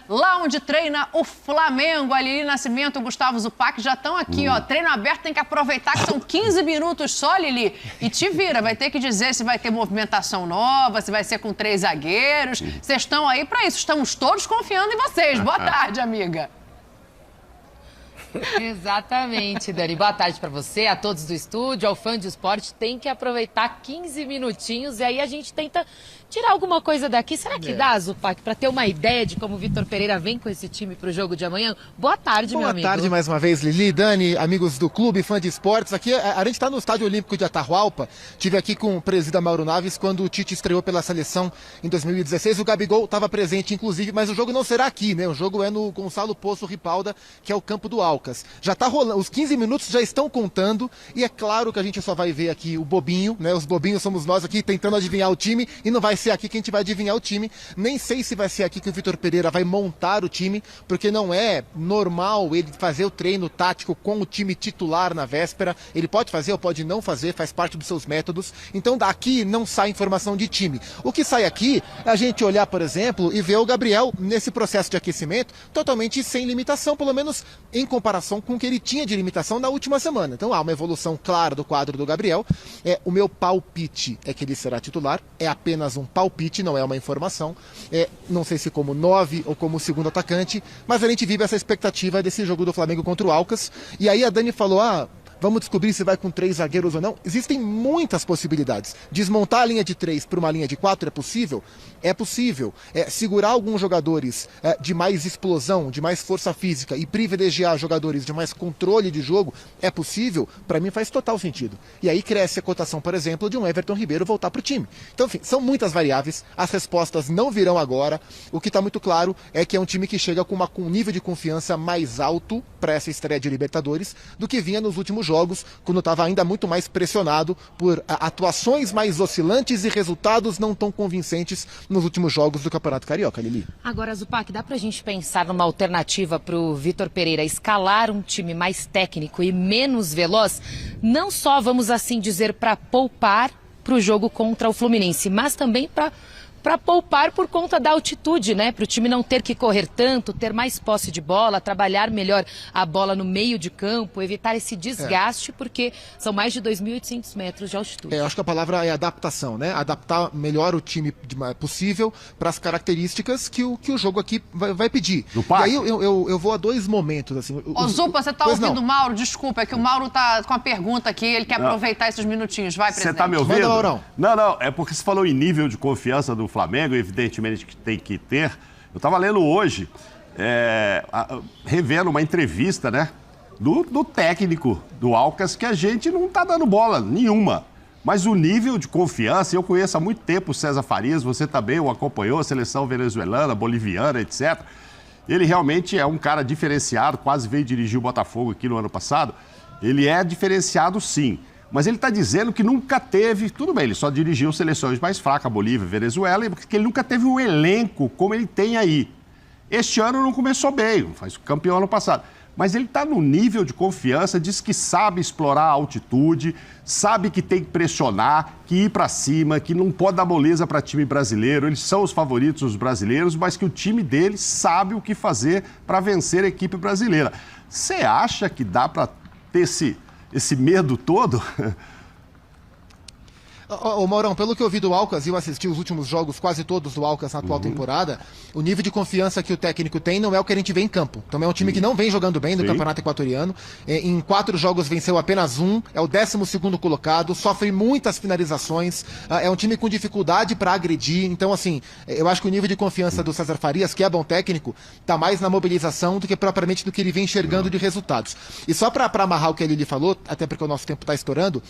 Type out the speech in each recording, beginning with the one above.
lá onde treina o Flamengo. A Lili Nascimento, o Gustavo Zupac já estão aqui, ó. Treino aberto, tem que aproveitar que são 15 minutos só, Lili. E te vira, vai ter que dizer se vai ter movimentação nova, se vai ser com 3 zagueiros. Vocês estão aí para isso, estamos todos confiando em vocês. Boa tarde, amiga. Exatamente, Dani. Boa tarde para você, a todos do estúdio, ao fã de esporte. Tem que aproveitar 15 minutinhos e aí a gente tenta tirar alguma coisa daqui. Será que dá, Zupac, para ter uma ideia de como o Vitor Pereira vem com esse time para o jogo de amanhã? Boa tarde, meu amigo. Boa tarde mais uma vez, Lili, Dani, amigos do clube, fã de esportes. Aqui a gente está no Estádio Olímpico de Atahualpa. Estive aqui com o presida Mauro Naves quando o Tite estreou pela seleção em 2016. O Gabigol estava presente, inclusive, mas o jogo não será aqui, né? O jogo é no Gonçalo Poço Ripalda, que é o campo do Alcas. Já está rolando, os 15 minutos já estão contando e é claro que a gente só vai ver aqui o bobinho, né? Os bobinhos somos nós aqui tentando adivinhar o time e não vai ser aqui que a gente vai adivinhar o time. Nem sei se vai ser aqui que o Vitor Pereira vai montar o time, porque não é normal ele fazer o treino tático com o time titular na véspera. Ele pode fazer ou pode não fazer, faz parte dos seus métodos. Então daqui não sai informação de time. O que sai aqui é a gente olhar, por exemplo, e ver o Gabriel nesse processo de aquecimento totalmente sem limitação, pelo menos em comparação com o que ele tinha de limitação na última semana. Então há uma evolução clara do quadro do Gabriel. O meu palpite é que ele será titular. É apenas um palpite, não é uma informação. Não sei se como 9 ou como segundo atacante, mas a gente vive essa expectativa desse jogo do Flamengo contra o Alcas. E aí a Dani falou, vamos descobrir se vai com 3 zagueiros ou não. Existem muitas possibilidades. Desmontar a linha de 3 para uma linha de 4 é possível? É possível. Segurar alguns jogadores de mais explosão, de mais força física e privilegiar jogadores de mais controle de jogo é possível? Para mim faz total sentido. E aí cresce a cotação, por exemplo, de um Everton Ribeiro voltar para o time. Então, enfim, são muitas variáveis. As respostas não virão agora. O que está muito claro é que é um time que chega com um nível de confiança mais alto para essa estreia de Libertadores do que vinha nos últimos jogos, quando estava ainda muito mais pressionado por atuações mais oscilantes e resultados não tão convincentes nos últimos jogos do Campeonato Carioca, Lili. Agora, Zupac, dá pra gente pensar numa alternativa pro Vitor Pereira escalar um time mais técnico e menos veloz? Não só, vamos assim dizer, para poupar pro jogo contra o Fluminense, mas também para poupar por conta da altitude, né? Para o time não ter que correr tanto, ter mais posse de bola, trabalhar melhor a bola no meio de campo, evitar esse desgaste, porque são mais de 2.800 metros de altitude. Eu acho que a palavra é adaptação, né? Adaptar melhor o time possível para as características que o jogo aqui vai pedir. E aí eu vou a 2 momentos. Assim, Zupa, você tá ouvindo o Mauro? Desculpa, é que o Mauro tá com a pergunta aqui, ele quer aproveitar esses minutinhos. Vai, presidente. Você tá me ouvindo? Manda, Maurão. Não, é porque você falou em nível de confiança do Flamengo, evidentemente que tem que ter. Eu estava lendo hoje, revendo uma entrevista, né, do técnico do Alcas, que a gente não está dando bola nenhuma. Mas o nível de confiança, eu conheço há muito tempo o César Farias, você também o acompanhou, a seleção venezuelana, boliviana, etc. Ele realmente é um cara diferenciado, quase veio dirigir o Botafogo aqui no ano passado. Ele é diferenciado, sim. Mas ele está dizendo que nunca teve... Tudo bem, ele só dirigiu seleções mais fracas, Bolívia, Venezuela, porque ele nunca teve um elenco como ele tem aí. Este ano não começou bem, faz campeão ano passado. Mas ele está no nível de confiança, diz que sabe explorar a altitude, sabe que tem que pressionar, que ir para cima, que não pode dar moleza para time brasileiro. Eles são os favoritos dos brasileiros, mas que o time dele sabe o que fazer para vencer a equipe brasileira. Você acha que dá para ter esse medo todo? Ô Maurão, pelo que eu vi do Alcas, e eu assisti os últimos jogos, quase todos do Alcas na atual temporada, o nível de confiança que o técnico tem não é o que a gente vê em campo. Então é um time que não vem jogando bem no Campeonato Equatoriano. Em 4 jogos venceu apenas 1, é o 12º colocado, sofre muitas finalizações, é um time com dificuldade para agredir. Então, assim, eu acho que o nível de confiança do César Farias, que é bom técnico, tá mais na mobilização do que propriamente do que ele vem enxergando de resultados. E só para amarrar o que ele falou, até porque o nosso tempo está estourando,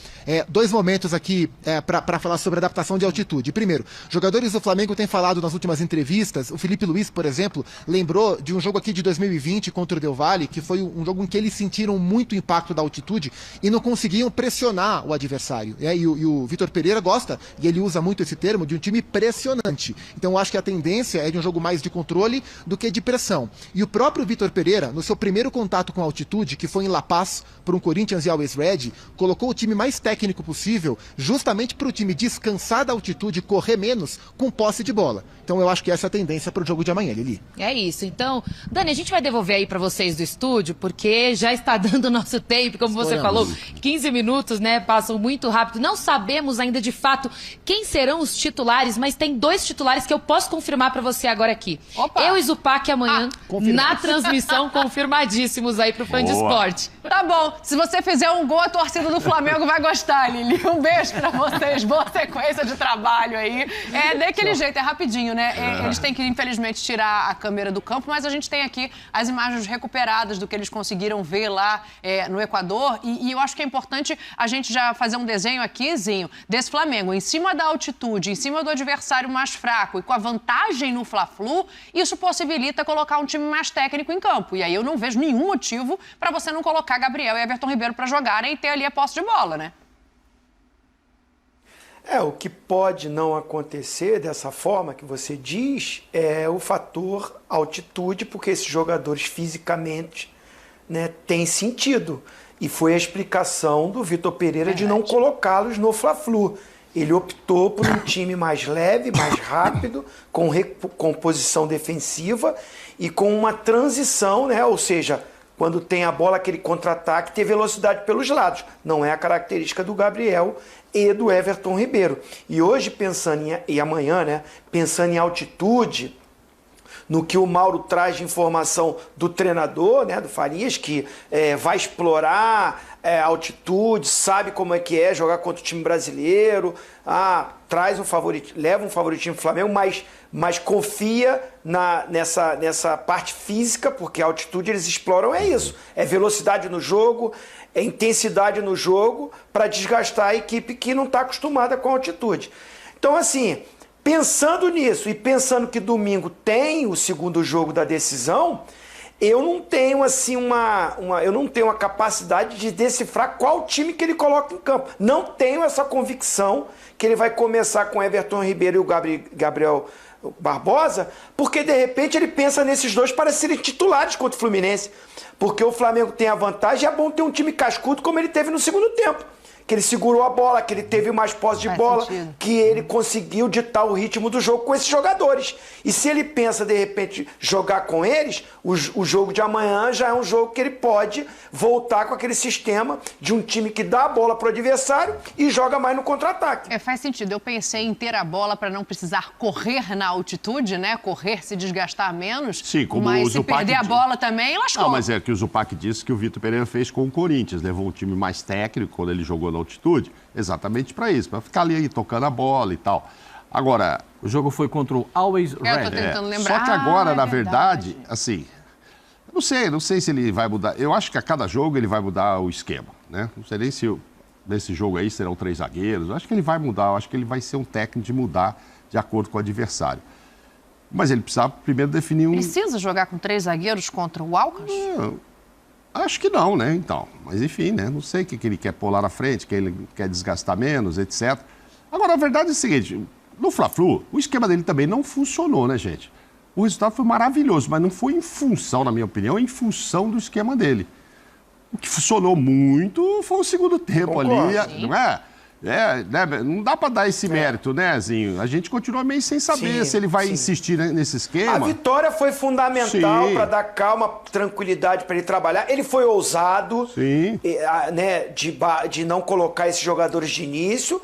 2 momentos aqui para falar sobre adaptação de altitude. Primeiro, jogadores do Flamengo têm falado nas últimas entrevistas, o Felipe Luiz, por exemplo, lembrou de um jogo aqui de 2020 contra o Del Valle, que foi um jogo em que eles sentiram muito impacto da altitude e não conseguiam pressionar o adversário. E o Vitor Pereira gosta, e ele usa muito esse termo, de um time pressionante. Então eu acho que a tendência é de um jogo mais de controle do que de pressão. E o próprio Vitor Pereira, no seu primeiro contato com a altitude, que foi em La Paz, por um Corinthians e Always Red, colocou o time mais técnico possível, justamente para o time descansar da altitude e correr menos com posse de bola. Então eu acho que essa é a tendência para o jogo de amanhã, Lili. É isso. Então, Dani, a gente vai devolver aí para vocês do estúdio, porque já está dando o nosso tempo, como você falou, 15 minutos, né? Passam muito rápido. Não sabemos ainda de fato quem serão os titulares, mas tem 2 titulares que eu posso confirmar para você agora aqui. Opa. Eu e Zupac amanhã, na transmissão, confirmadíssimos aí pro Fã de Esporte. Tá bom. Se você fizer um gol, a torcida do Flamengo vai gostar, Lili. Um beijo pra vocês. Boa sequência de trabalho aí. É daquele jeito, é rapidinho, né? Eles têm que, infelizmente, tirar a câmera do campo, mas a gente tem aqui as imagens recuperadas do que eles conseguiram ver lá no Equador. E eu acho que é importante a gente já fazer um desenho aqui, Zinho, desse Flamengo. Em cima da altitude, em cima do adversário mais fraco e com a vantagem no Fla-Flu, isso possibilita colocar um time mais técnico em campo. E aí eu não vejo nenhum motivo para você não colocar Gabriel e Everton Ribeiro para jogarem e ter ali a posse de bola, né? O que pode não acontecer dessa forma que você diz é o fator altitude, porque esses jogadores fisicamente, né, têm sentido. E foi a explicação do Vitor Pereira de não colocá-los no Fla-Flu. Ele optou por um time mais leve, mais rápido, com posição defensiva e com uma transição, né? Ou seja, quando tem a bola, aquele contra-ataque, ter velocidade pelos lados. Não é a característica do Gabriel e do Everton Ribeiro. E hoje, e amanhã, né, pensando em altitude, no que o Mauro traz de informação do treinador, né, do Farias, que vai explorar a altitude, sabe como é que é jogar contra o time brasileiro, traz leva um favoritismo do Flamengo, mas confia nessa parte física, porque a altitude eles exploram isso, é velocidade no jogo, é intensidade no jogo, para desgastar a equipe que não está acostumada com a altitude. Então, assim, pensando nisso e pensando que domingo tem o segundo jogo da decisão, eu não tenho assim eu não tenho a capacidade de decifrar qual time que ele coloca em campo. Não tenho essa convicção que ele vai começar com Everton Ribeiro e o Gabriel Barbosa, porque de repente ele pensa nesses dois para serem titulares contra o Fluminense. Porque o Flamengo tem a vantagem, é bom ter um time cascudo como ele teve no segundo tempo. Que ele segurou a bola, que ele teve mais posse de bola, que ele conseguiu ditar o ritmo do jogo com esses jogadores. E se ele pensa, de repente, jogar com eles, o jogo de amanhã já é um jogo que ele pode voltar com aquele sistema de um time que dá a bola para o adversário e joga mais no contra-ataque. Faz sentido. Eu pensei em ter a bola para não precisar correr na altitude, né? Correr, se desgastar menos. Sim, como mas o se Zupac perder a bola também, lascou. Não, mas é que o Zupac disse que o Vitor Pereira fez com o Corinthians. Levou um time mais técnico quando ele jogou na altitude, exatamente para isso, para ficar ali tocando a bola e tal. Agora, o jogo foi contra o Always Red. Eu tô tentando lembrar. Só que agora, na verdade, assim, não sei se ele vai mudar. Eu acho que a cada jogo ele vai mudar o esquema, né? Não sei nem se nesse jogo aí serão 3 zagueiros. Eu acho que ele vai mudar, eu acho que ele vai ser um técnico de mudar de acordo com o adversário. Mas ele precisa primeiro definir um... Precisa jogar com 3 zagueiros contra o Alcas? Acho que não, né, então. Mas enfim, né, não sei o que ele quer pôr lá na frente, que ele quer desgastar menos, etc. Agora, a verdade é o seguinte, no Fla-Flu, o esquema dele também não funcionou, né, gente? O resultado foi maravilhoso, mas não foi em função, na minha opinião, em função do esquema dele. O que funcionou muito foi o segundo tempo ali, não é? Né, não dá para dar esse mérito, né, Zinho? A gente continua meio sem saber se ele vai insistir nesse esquema. A vitória foi fundamental para dar calma, tranquilidade para ele trabalhar. Ele foi ousado, né, de não colocar esses jogadores de início.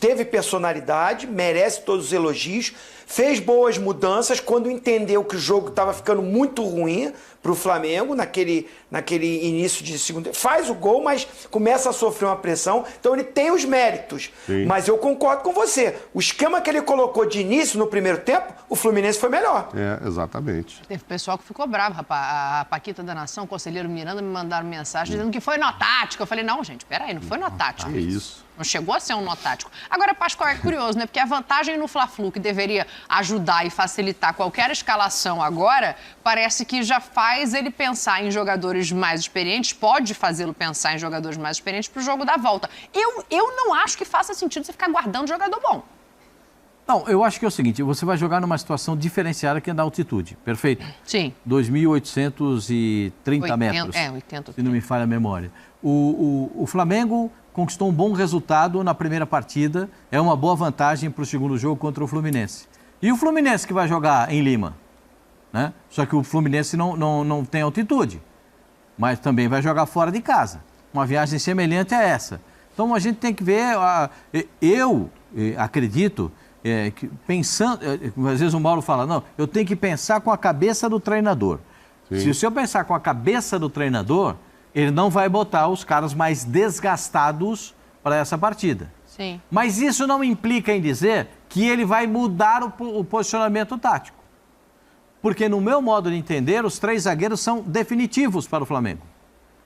Teve personalidade, merece todos os elogios. Fez boas mudanças quando entendeu que o jogo estava ficando muito ruim para o Flamengo naquele início de segundo tempo. Faz o gol, mas começa a sofrer uma pressão. Então ele tem os méritos. Mas eu concordo com você. O esquema que ele colocou de início no primeiro tempo, o Fluminense foi melhor. Exatamente. Teve pessoal que ficou bravo, rapaz. A Paquita da Nação, o conselheiro Miranda, me mandaram mensagem dizendo que foi nó tático. Eu falei, não, gente, peraí, não foi nó tático. É isso. Não chegou a ser um nó tático. Agora, Pascoal, é curioso, né? Porque a vantagem no Fla-Flu, que deveria ajudar e facilitar qualquer escalação agora, parece que já faz ele pensar em jogadores mais experientes, pode fazê-lo pensar em jogadores mais experientes para o jogo da volta. Eu não acho que faça sentido você ficar guardando jogador bom. Não, eu acho que é o seguinte, você vai jogar numa situação diferenciada que é da altitude, perfeito? Sim. 2.830 metros, 80. se não me falha a memória. O Flamengo conquistou um bom resultado na primeira partida, é uma boa vantagem para o segundo jogo contra o Fluminense. E o Fluminense que vai jogar em Lima? Né? Só que o Fluminense não tem altitude, mas também vai jogar fora de casa. Uma viagem semelhante a essa. Então a gente tem que ver, eu acredito, que pensando, às vezes o Mauro fala, não, eu tenho que pensar com a cabeça do treinador. Se eu pensar com a cabeça do treinador, ele não vai botar os caras mais desgastados para essa partida. Sim. Mas isso não implica em dizer que ele vai mudar o posicionamento tático. Porque, no meu modo de entender, os 3 zagueiros são definitivos para o Flamengo.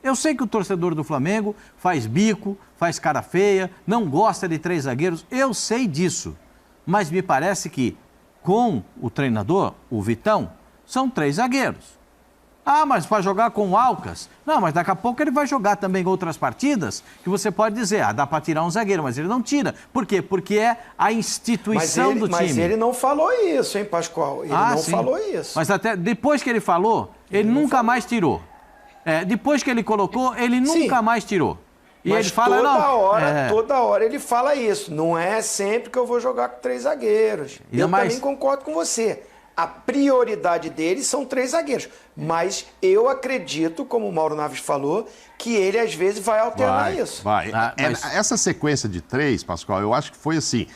Eu sei que o torcedor do Flamengo faz bico, faz cara feia, não gosta de 3 zagueiros, eu sei disso. Mas me parece que, com o treinador, o Vitão, são 3 zagueiros. Ah, mas vai jogar com o Alcas? Não, mas daqui a pouco ele vai jogar também outras partidas que você pode dizer, dá para tirar um zagueiro, mas ele não tira. Por quê? Porque é a instituição do time. Mas ele não falou isso, hein, Pascoal? Ele não falou isso. Mas até depois que ele falou, ele nunca mais tirou. Depois que ele colocou, ele nunca mais tirou. E mas ele fala, toda hora ele fala isso. Não é sempre que eu vou jogar com 3 zagueiros. Eu também concordo com você. A prioridade deles são 3 zagueiros. Mas eu acredito, como o Mauro Naves falou, que ele às vezes vai alternar isso. Essa sequência de 3, Pascoal, eu acho que foi assim,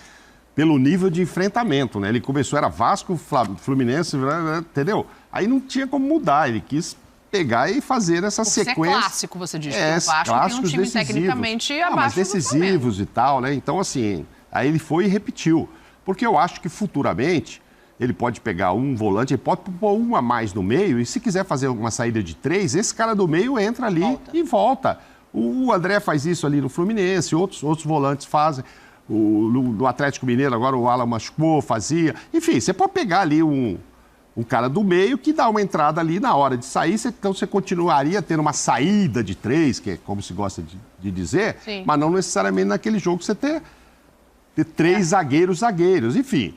pelo nível de enfrentamento, né? Ele começou, era Vasco, Fluminense, entendeu? Aí não tinha como mudar, ele quis pegar e fazer essa sequência. É clássico, você diz. O Vasco tem um time decisivos. Tecnicamente abaixo mas decisivos e tal, né? Então, assim, aí ele foi e repetiu. Porque eu acho que futuramente ele pode pegar um volante, ele pode pôr um a mais no meio e se quiser fazer uma saída de 3, esse cara do meio entra ali e volta. O André faz isso ali no Fluminense, outros volantes fazem. No Atlético Mineiro agora o Alan machucou, fazia. Enfim, você pode pegar ali um cara do meio que dá uma entrada ali na hora de sair, então você continuaria tendo uma saída de 3, que é como se gosta de dizer, mas não necessariamente naquele jogo você ter 3 zagueiros, enfim.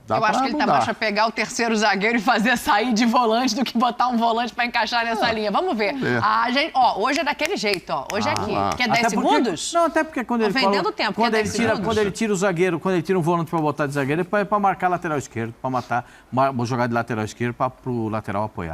Eu acho que ele tá mais pra pegar o terceiro zagueiro e fazer sair de volante do que botar um volante para encaixar nessa linha. Vamos ver. Hoje é daquele jeito, Hoje é aqui. Quer 10 segundos? Não, até porque quando ele vendendo o tempo, quando ele tira o zagueiro, quando ele tira um volante para botar de zagueiro, é para marcar lateral esquerdo, para matar, jogar de lateral esquerdo para o lateral apoiar.